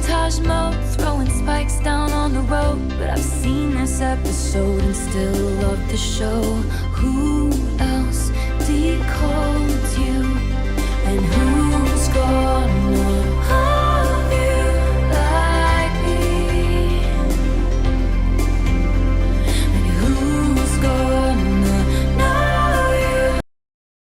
Taj Mahal, throwing spikes down on the road. But I've seen this episode and still love the show. Who else decodes you? And who